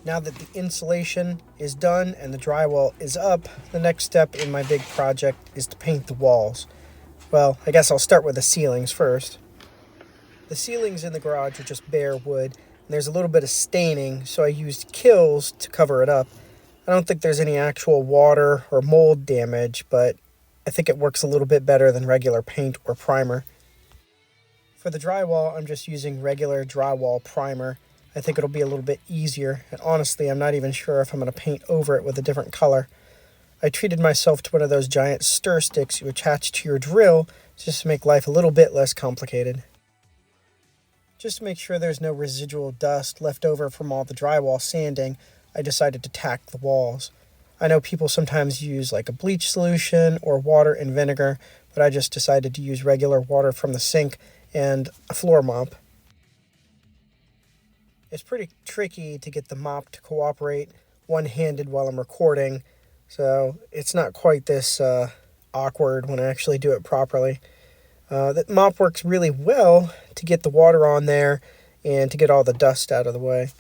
Now that the insulation is done and the drywall is up, the next step in my big project is to paint the walls. Well, I guess I'll start with the ceilings first. The ceilings in the garage are just bare wood, and there's a little bit of staining, so I used Kills to cover it up. I don't think there's any actual water or mold damage, but I think it works a little bit better than regular paint or primer. For the drywall, I'm just using regular drywall primer. I think it'll be a little bit easier, and honestly, I'm not even sure if I'm going to paint over it with a different color. I treated myself to one of those giant stir sticks you attach to your drill just to make life a little bit less complicated. Just to make sure there's no residual dust left over from all the drywall sanding, I decided to tack the walls. I know people sometimes use like a bleach solution or water and vinegar, but I just decided to use regular water from the sink and a floor mop. It's pretty tricky to get the mop to cooperate one-handed while I'm recording, so it's not quite this awkward when I actually do it properly. The mop works really well to get the water on there and to get all the dust out of the way.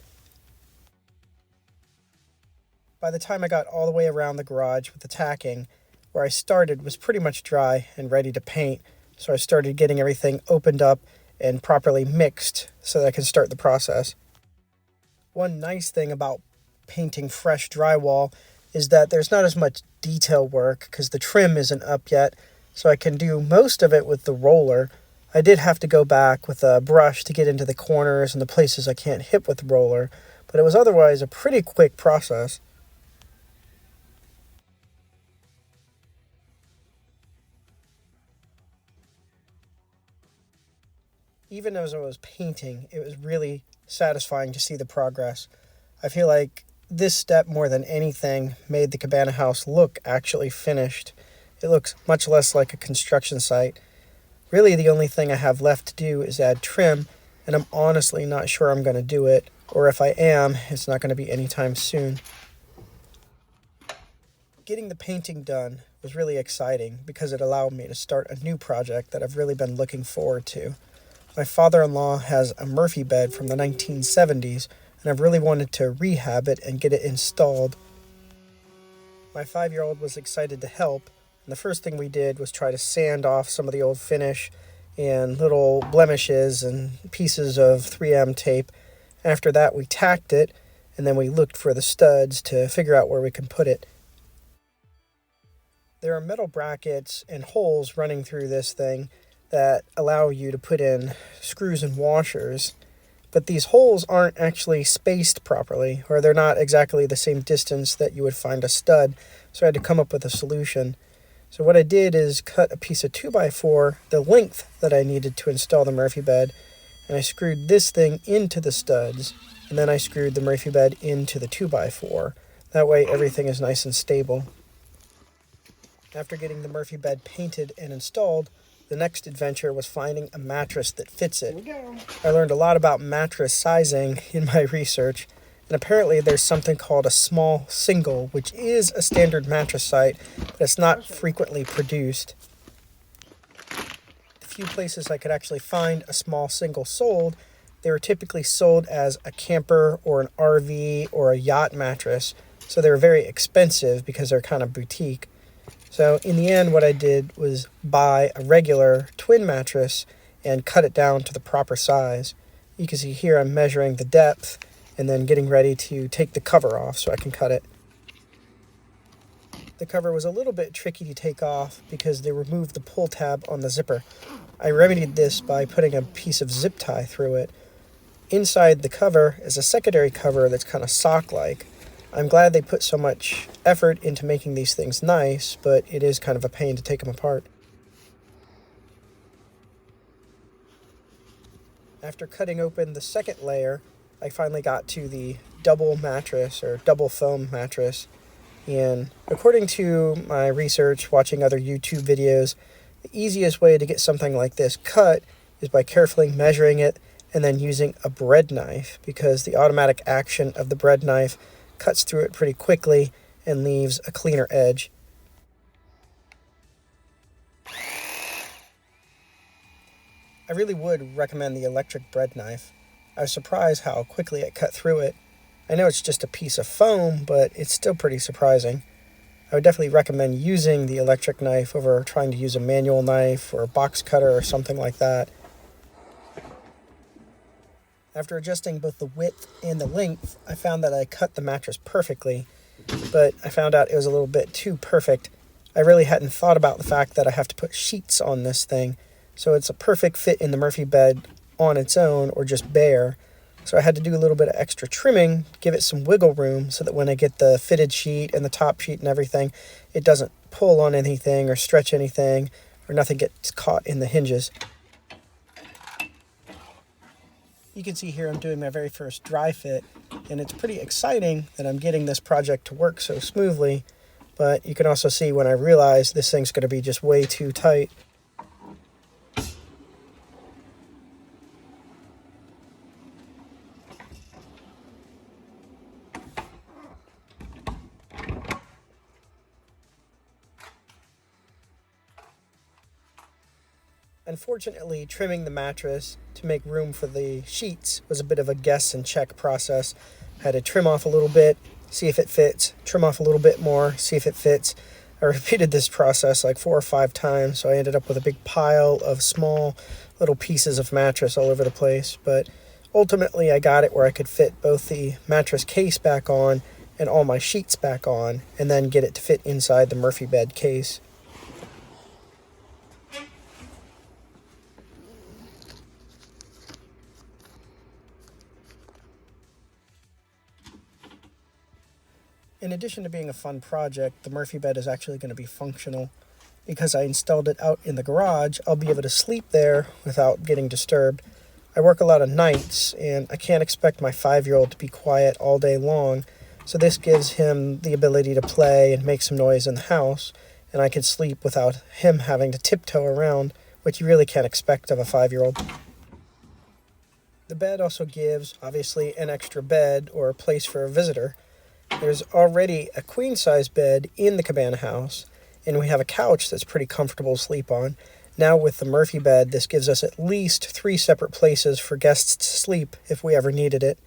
By the time I got all the way around the garage with the tacking, where I started was pretty much dry and ready to paint, so I started getting everything opened up and properly mixed so that I can start the process. One nice thing about painting fresh drywall is that there's not as much detail work because the trim isn't up yet, so I can do most of it with the roller. I did have to go back with a brush to get into the corners and the places I can't hit with the roller, but it was otherwise a pretty quick process. Even as I was painting, it was really satisfying to see the progress. I feel like this step, more than anything, made the Cabana House look actually finished. It looks much less like a construction site. Really, the only thing I have left to do is add trim, and I'm honestly not sure I'm going to do it, or if I am, it's not going to be anytime soon. Getting the painting done was really exciting because it allowed me to start a new project that I've really been looking forward to. My father-in-law has a Murphy bed from the 1970s, and I've really wanted to rehab it and get it installed. My 5-year-old was excited to help, and the first thing we did was try to sand off some of the old finish and little blemishes and pieces of 3M tape. After that, we tacked it, and then we looked for the studs to figure out where we can put it. There are metal brackets and holes running through this thing that allow you to put in screws and washers, but these holes aren't actually spaced properly, or they're not exactly the same distance that you would find a stud, so I had to come up with a solution. So what I did is cut a piece of 2x4, the length that I needed to install the Murphy bed, and I screwed this thing into the studs, and then I screwed the Murphy bed into the 2x4. That way everything is nice and stable. After getting the Murphy bed painted and installed, the next adventure was finding a mattress that fits it. I learned a lot about mattress sizing in my research, and apparently there's something called a small single, which is a standard mattress site, but it's not frequently produced. The few places I could actually find a small single sold, they were typically sold as a camper or an RV or a yacht mattress, so they were very expensive because they're kind of boutique. So in the end, what I did was buy a regular twin mattress and cut it down to the proper size. You can see here I'm measuring the depth and then getting ready to take the cover off so I can cut it. The cover was a little bit tricky to take off because they removed the pull tab on the zipper. I remedied this by putting a piece of zip tie through it. Inside the cover is a secondary cover that's kind of sock-like. I'm glad they put so much effort into making these things nice, but it is kind of a pain to take them apart. After cutting open the second layer, I finally got to the double mattress or double foam mattress. And according to my research, watching other YouTube videos, the easiest way to get something like this cut is by carefully measuring it and then using a bread knife, because the automatic action of the bread knife cuts through it pretty quickly and leaves a cleaner edge. I really would recommend the electric bread knife. I was surprised how quickly it cut through it. I know it's just a piece of foam, but it's still pretty surprising. I would definitely recommend using the electric knife over trying to use a manual knife or a box cutter or something like that. After adjusting both the width and the length, I found that I cut the mattress perfectly, but I found out it was a little bit too perfect. I really hadn't thought about the fact that I have to put sheets on this thing, so it's a perfect fit in the Murphy bed on its own or just bare. So I had to do a little bit of extra trimming, give it some wiggle room so that when I get the fitted sheet and the top sheet and everything, it doesn't pull on anything or stretch anything or nothing gets caught in the hinges. You can see here I'm doing my very first dry fit, and it's pretty exciting that I'm getting this project to work so smoothly, but you can also see when I realize this thing's going to be just way too tight. Unfortunately, trimming the mattress to make room for the sheets was a bit of a guess and check process. I had to trim off a little bit, see if it fits, trim off a little bit more, see if it fits. I repeated this process like 4 or 5 times, so I ended up with a big pile of small little pieces of mattress all over the place. But ultimately, I got it where I could fit both the mattress case back on and all my sheets back on, and then get it to fit inside the Murphy bed case. In addition to being a fun project, the Murphy bed is actually going to be functional. Because I installed it out in the garage, I'll be able to sleep there without getting disturbed. I work a lot of nights, and I can't expect my 5-year-old to be quiet all day long, so this gives him the ability to play and make some noise in the house, and I can sleep without him having to tiptoe around, which you really can't expect of a 5-year-old. The bed also gives, obviously, an extra bed or a place for a visitor. There's already a queen-size bed in the Cabana House, and we have a couch that's pretty comfortable to sleep on. Now with the Murphy bed, this gives us at least 3 separate places for guests to sleep if we ever needed it.